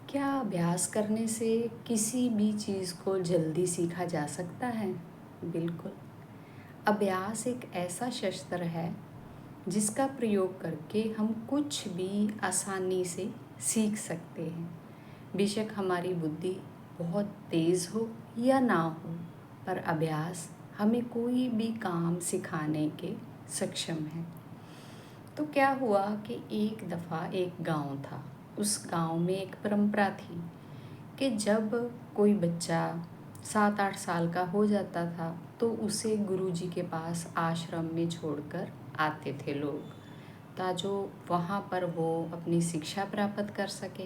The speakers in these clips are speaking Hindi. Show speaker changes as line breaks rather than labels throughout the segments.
क्या अभ्यास करने से किसी भी चीज़ को जल्दी सीखा जा सकता है? बिल्कुल। अभ्यास एक ऐसा शस्त्र है जिसका प्रयोग करके हम कुछ भी आसानी से सीख सकते हैं। बेशक हमारी बुद्धि बहुत तेज़ हो या ना हो, पर अभ्यास हमें कोई भी काम सिखाने के सक्षम है। तो क्या हुआ कि एक दफ़ा एक गांव था। उस गांव में एक परंपरा थी कि जब कोई बच्चा 7-8 साल का हो जाता था तो उसे गुरुजी के पास आश्रम में छोड़कर आते थे लोग, ताजो वहाँ पर वो अपनी शिक्षा प्राप्त कर सके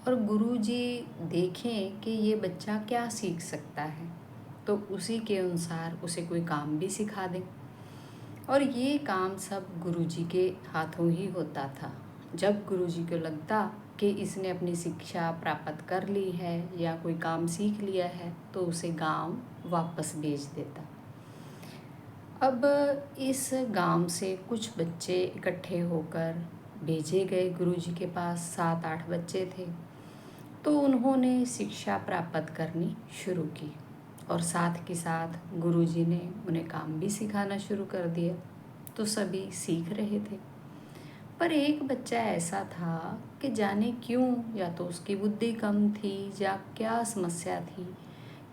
और गुरुजी देखें कि ये बच्चा क्या सीख सकता है, तो उसी के अनुसार उसे कोई काम भी सिखा दें। और ये काम सब गुरुजी के हाथों ही होता था। जब गुरुजी को लगता कि इसने अपनी शिक्षा प्राप्त कर ली है या कोई काम सीख लिया है तो उसे गांव वापस भेज देता। अब इस गांव से कुछ बच्चे इकट्ठे होकर भेजे गए गुरुजी के पास। 7-8 बच्चे थे। तो उन्होंने शिक्षा प्राप्त करनी शुरू की और साथ के साथ गुरुजी ने उन्हें काम भी सिखाना शुरू कर दिया। तो सभी सीख रहे थे, पर एक बच्चा ऐसा था कि जाने क्यों, या तो उसकी बुद्धि कम थी या क्या समस्या थी,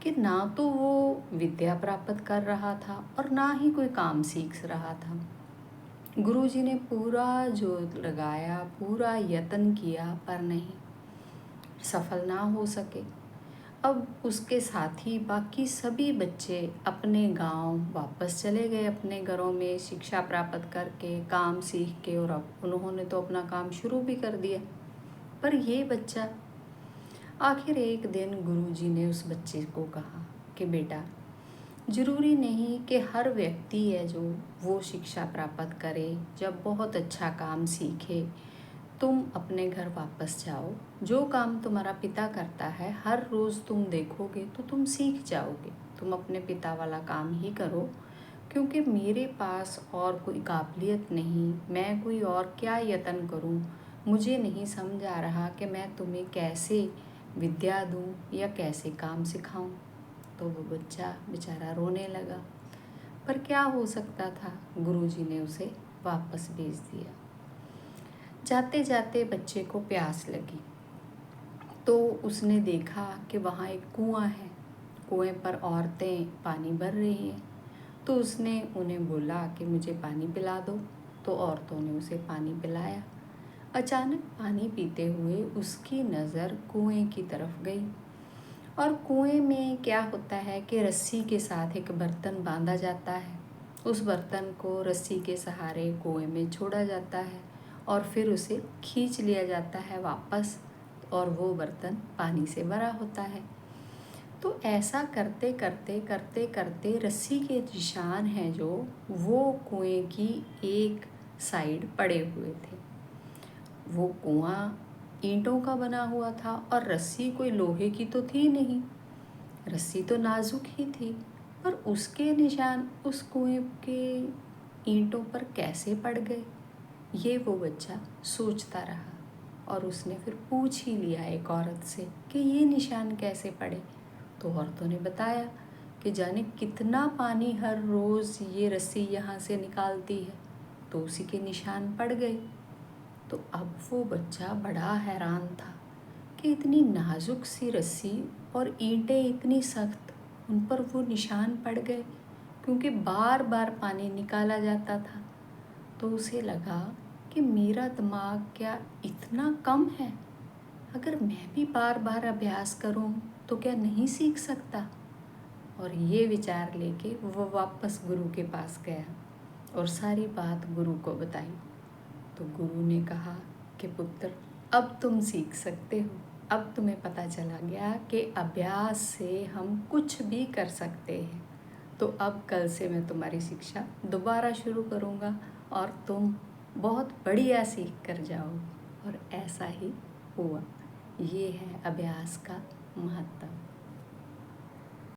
कि ना तो वो विद्या प्राप्त कर रहा था और ना ही कोई काम सीख रहा था। गुरुजी ने पूरा जोर लगाया, पूरा यत्न किया, पर नहीं, सफल ना हो सके। अब उसके साथ ही बाकी सभी बच्चे अपने गांव वापस चले गए, अपने घरों में शिक्षा प्राप्त करके काम सीख के, और अब उन्होंने तो अपना काम शुरू भी कर दिया। पर ये बच्चा, आखिर एक दिन गुरुजी ने उस बच्चे को कहा कि बेटा, ज़रूरी नहीं कि हर व्यक्ति है जो वो शिक्षा प्राप्त करे, जब बहुत अच्छा काम सीखे, तुम अपने घर वापस जाओ। जो काम तुम्हारा पिता करता है हर रोज़ तुम देखोगे तो तुम सीख जाओगे। तुम अपने पिता वाला काम ही करो, क्योंकि मेरे पास और कोई काबिलियत नहीं। मैं कोई और क्या यत्न करूं, मुझे नहीं समझ आ रहा कि मैं तुम्हें कैसे विद्या दूं या कैसे काम सिखाऊं। तो वो बच्चा बेचारा रोने लगा, पर क्या हो सकता था, गुरुजी ने उसे वापस भेज दिया। जाते जाते बच्चे को प्यास लगी, तो उसने देखा कि वहाँ एक कुआं है। कुएं पर औरतें पानी भर रही हैं। तो उसने उन्हें बोला कि मुझे पानी पिला दो। तो औरतों ने उसे पानी पिलाया। अचानक पानी पीते हुए उसकी नज़र कुएं की तरफ गई, और कुएं में क्या होता है कि रस्सी के साथ एक बर्तन बांधा जाता है। उस बर्तन को रस्सी के सहारे कुएं में छोड़ा जाता है और फिर उसे खींच लिया जाता है वापस, और वो बर्तन पानी से भरा होता है। तो ऐसा करते करते करते करते रस्सी के निशान हैं जो, वो कुएं की एक साइड पड़े हुए थे। वो कुआं ईंटों का बना हुआ था और रस्सी कोई लोहे की तो थी नहीं, रस्सी तो नाजुक ही थी। पर उसके निशान उस कुएं के ईंटों पर कैसे पड़ गए, ये वो बच्चा सोचता रहा। और उसने फिर पूछ ही लिया एक औरत से कि ये निशान कैसे पड़े। तो औरतों ने बताया कि जाने कितना पानी हर रोज़ ये रस्सी यहाँ से निकालती है, तो उसी के निशान पड़ गए। तो अब वो बच्चा बड़ा हैरान था कि इतनी नाजुक सी रस्सी और ईंटें इतनी सख्त, उन पर वो निशान पड़ गए, क्योंकि बार बार पानी निकाला जाता था। तो उसे लगा कि मेरा दिमाग क्या इतना कम है, अगर मैं भी बार बार अभ्यास करूं तो क्या नहीं सीख सकता। और ये विचार लेके वो वापस गुरु के पास गया और सारी बात गुरु को बताई। तो गुरु ने कहा कि पुत्र, अब तुम सीख सकते हो। अब तुम्हें पता चला गया कि अभ्यास से हम कुछ भी कर सकते हैं। तो अब कल से मैं तुम्हारी शिक्षा दोबारा शुरू करूँगा और तुम बहुत बढ़िया सीख कर जाओ। और ऐसा ही हुआ। ये है अभ्यास का महत्व।